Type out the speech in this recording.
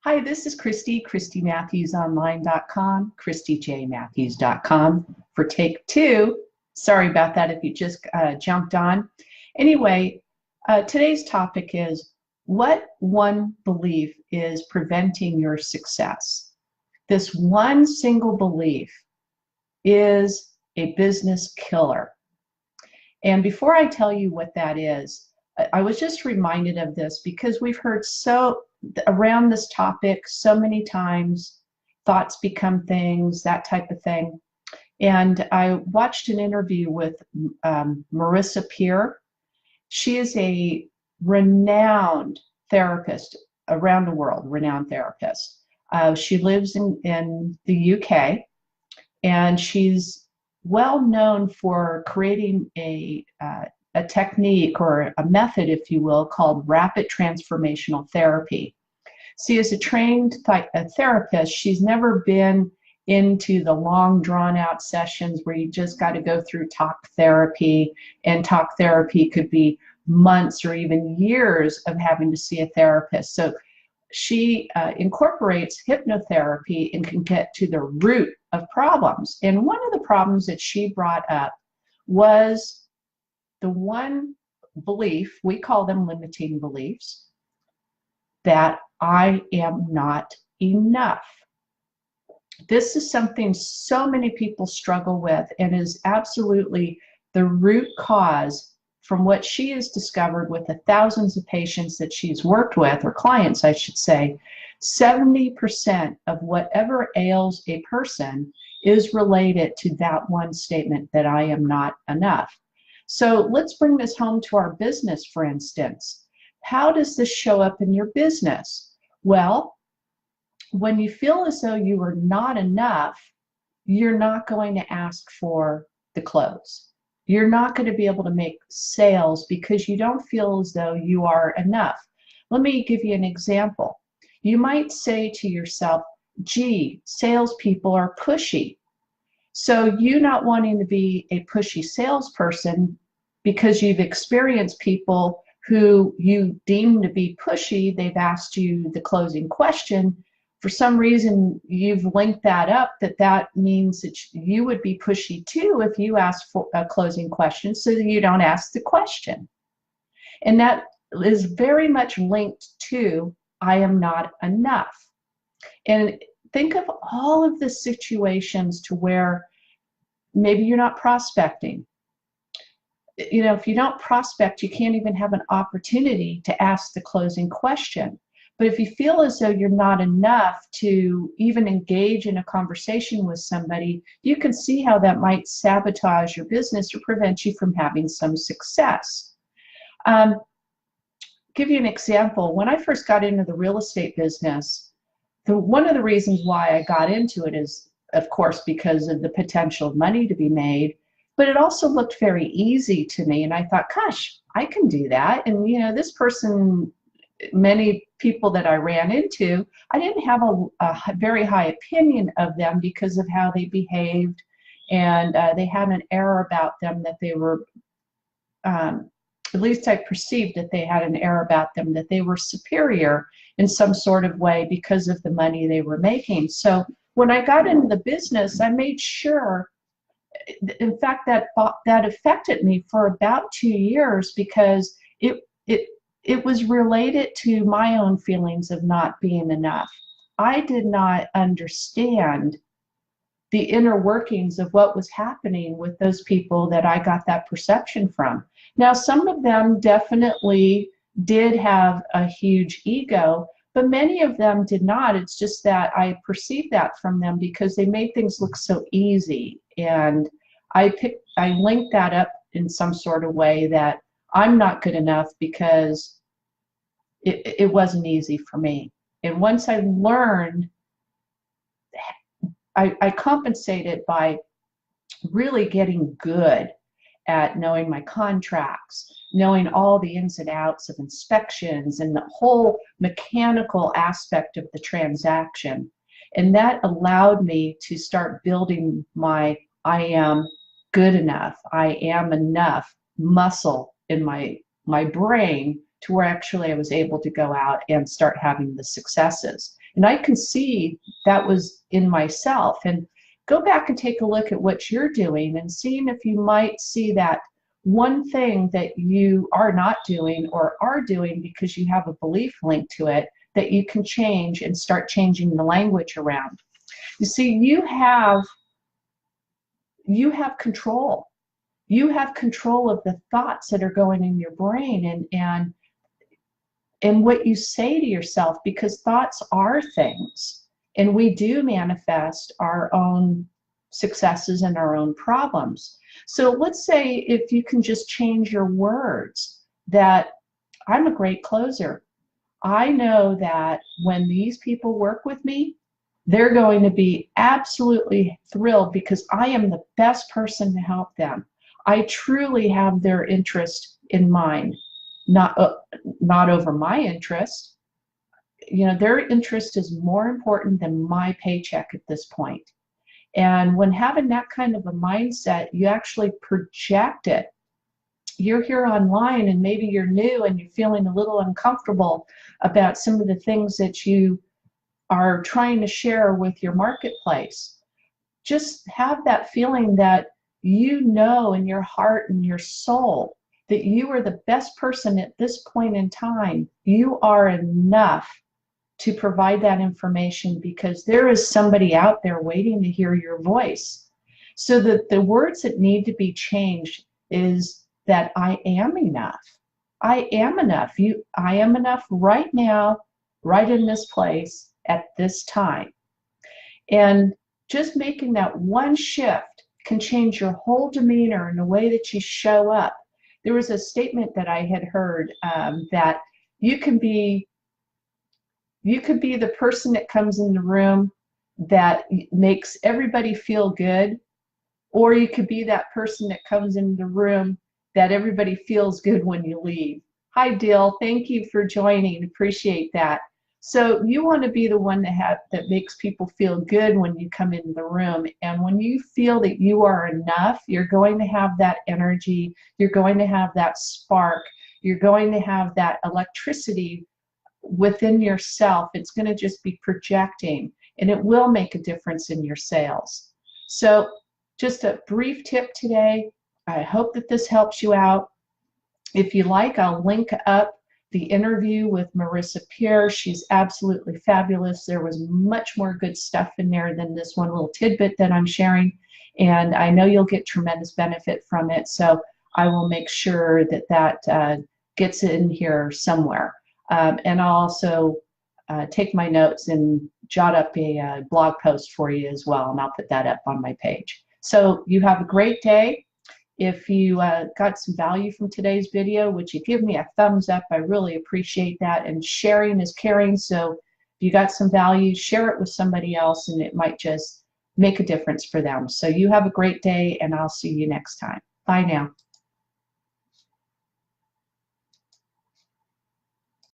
Hi, this is Christy, ChristyMatthewsOnline.com, ChristyJMatthews.com for take two. Sorry about that if you just jumped on. Anyway, today's topic is what one belief is preventing your success. This one single belief is a business killer. And before I tell you what that is, I was just reminded of this because we've heard around this topic so many times, thoughts become things, that type of thing. And I watched an interview with Marissa Peer. She is a renowned therapist around the world, renowned therapist. She lives in the UK, and she's well known for creating a technique or a method, if you will, called rapid transformational therapy. See, as a trained therapist, she's never been into the long drawn-out sessions where you just got to go through talk therapy, and talk therapy could be months or even years of having to see a therapist. So she incorporates hypnotherapy and can get to the root of problems. And one of the problems that she brought up was the one belief, we call them limiting beliefs, that I am not enough. This is something so many people struggle with and is absolutely the root cause from what she has discovered with the thousands of patients that she's worked with, or clients, I should say. 70% of whatever ails a person is related to that one statement, that I am not enough. So let's bring this home to our business, for instance. How does this show up in your business? Well, when you feel as though you are not enough, you're not going to ask for the close. You're not going to be able to make sales because you don't feel as though you are enough. Let me give you an example. You might say to yourself, gee, salespeople are pushy. So you not wanting to be a pushy salesperson because you've experienced people who you deem to be pushy, they've asked you the closing question. For some reason, you've linked that up, that means that you would be pushy too if you asked for a closing question, so that you don't ask the question. And that is very much linked to I am not enough. And think of all of the situations to where maybe you're not prospecting. You know, if you don't prospect, you can't even have an opportunity to ask the closing question. But if you feel as though you're not enough to even engage in a conversation with somebody, you can see how that might sabotage your business or prevent you from having some success. Give you an example. When I first got into the real estate business, one of the reasons why I got into it is, of course, because of the potential money to be made, but it also looked very easy to me. And I thought, gosh, I can do that. And, you know, this person, many people that I ran into, I didn't have a very high opinion of them because of how they behaved. And they had an air about them that they were, at least I perceived that they had an air about them that they were superior in some sort of way because of the money they were making. So when I got into the business, I made sure, in fact, that affected me for about 2 years because it was related to my own feelings of not being enough. I did not understand the inner workings of what was happening with those people that I got that perception from. Now, some of them definitely did have a huge ego, but many of them did not. It's just that I perceived that from them because they made things look so easy. And I linked that up in some sort of way that I'm not good enough because it wasn't easy for me. And once I learned, I compensated by really getting good at knowing my contracts, knowing all the ins and outs of inspections and the whole mechanical aspect of the transaction. And that allowed me to start building my I am good enough, I am enough muscle in my brain, to where actually I was able to go out and start having the successes. And I can see that was in myself. And go back and take a look at what you're doing and seeing if you might see that one thing that you are not doing or are doing because you have a belief linked to it that you can change and start changing the language around. You see, you have control. You have control of the thoughts that are going in your brain and what you say to yourself, because thoughts are things, and we do manifest our own successes and our own problems. So let's say if you can just change your words, that I'm a great closer. I know that when these people work with me, they're going to be absolutely thrilled because I am the best person to help them. I truly have their interest in mind, not over my interest. You know, their interest is more important than my paycheck at this point. And when having that kind of a mindset, you actually project it. You're here online and maybe you're new and you're feeling a little uncomfortable about some of the things that you are trying to share with your marketplace. Just have that feeling that you know in your heart and your soul that you are the best person at this point in time. You are enough to provide that information because there is somebody out there waiting to hear your voice. So that the words that need to be changed is that I am enough. I am enough. I am enough right now, right in this place at this time. And just making that one shift can change your whole demeanor and the way that you show up. There was a statement that I had heard that you could be the person that comes in the room that makes everybody feel good, or you could be that person that comes in the room that everybody feels good when you leave. Hi, Dill. Thank you for joining. Appreciate that. So you want to be the one that makes people feel good when you come in the room. And when you feel that you are enough, you're going to have that energy. You're going to have that spark. You're going to have that electricity within yourself. It's going to just be projecting, and it will make a difference in your sales. So just a brief tip today. I hope that this helps you out. If you like, I'll link up the interview with Marissa Peer. She's absolutely fabulous. There was much more good stuff in there than this one little tidbit that I'm sharing, and I know you'll get tremendous benefit from it. So I will make sure that that gets in here somewhere. And I'll also take my notes and jot up a blog post for you as well, and I'll put that up on my page. So you have a great day. If you got some value from today's video, would you give me a thumbs up? I really appreciate that. And sharing is caring. So if you got some value, share it with somebody else, and it might just make a difference for them. So you have a great day, and I'll see you next time. Bye now.